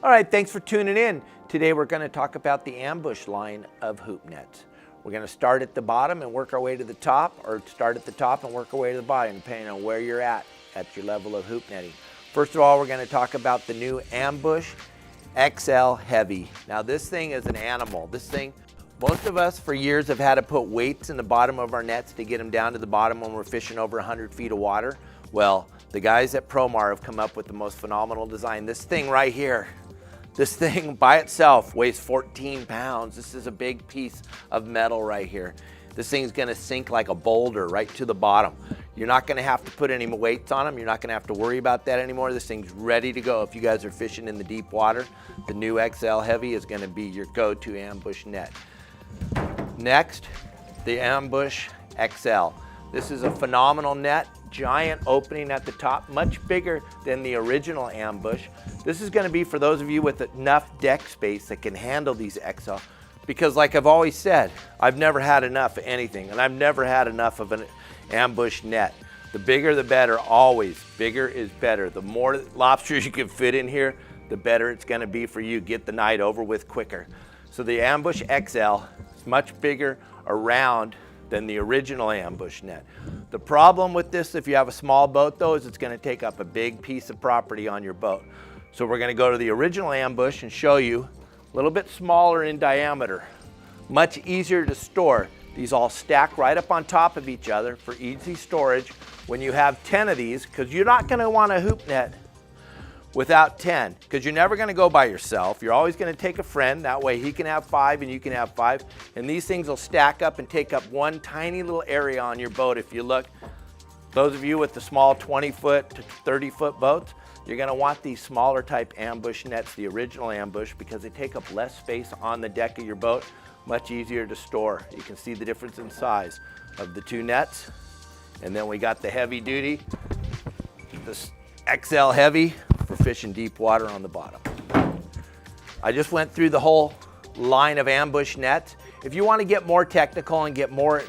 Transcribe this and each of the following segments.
All right, thanks for tuning in. Today we're going to talk about the ambush line of hoop nets. We're going to start at the bottom and work our way to the top, or start at the top and work our way to the bottom, depending on where you're at your level of hoop netting. First of all, we're going to talk about the new Ambush XL Heavy. Now this thing is an animal. This thing, most of us for years have had to put weights in the bottom of our nets to get them down to the bottom when we're fishing over 100 feet of water. Well, the guys at Promar have come up with the most phenomenal design. This thing right here, this thing by itself weighs 14 pounds. This is a big piece of metal right here. This thing's gonna sink like a boulder right to the bottom. You're not gonna have to put any weights on them. You're not gonna have to worry about that anymore. This thing's ready to go. If you guys are fishing in the deep water, the new XL Heavy is gonna be your go-to ambush net. Next, the Ambush XL. This is a phenomenal net, giant opening at the top, much bigger than the original Ambush. This is gonna be for those of you with enough deck space that can handle these XL, because like I've always said, I've never had enough of anything, and I've never had enough of an ambush net. The bigger the better, always. Bigger is better. The more lobsters you can fit in here, the better it's gonna be for you. Get the night over with quicker. So the Ambush XL is much bigger around than the original ambush net. The problem with this, if you have a small boat though, is it's gonna take up a big piece of property on your boat. So we're gonna go to the original ambush and show you a little bit smaller in diameter, much easier to store. These all stack right up on top of each other for easy storage. When you have 10 of these, because you're not gonna want a hoop net without 10, because you're never gonna go by yourself. You're always gonna take a friend, that way he can have 5 and you can have 5. And these things will stack up and take up one tiny little area on your boat. If you look, those of you with the small 20-foot to 30-foot boats, you're gonna want these smaller type ambush nets, the original ambush, because they take up less space on the deck of your boat, much easier to store. You can see the difference in size of the two nets. And then we got the heavy duty, this XL Heavy for fishing deep water on the bottom. I just went through the whole line of ambush nets. If you want to get more technical and get more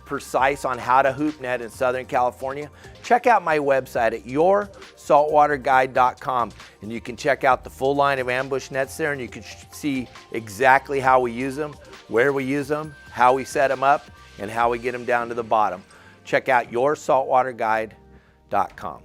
precise on how to hoop net in Southern California, check out my website at yoursaltwaterguide.com, and you can check out the full line of ambush nets there, and you can see exactly how we use them, where we use them, how we set them up, and how we get them down to the bottom. Check out yoursaltwaterguide.com.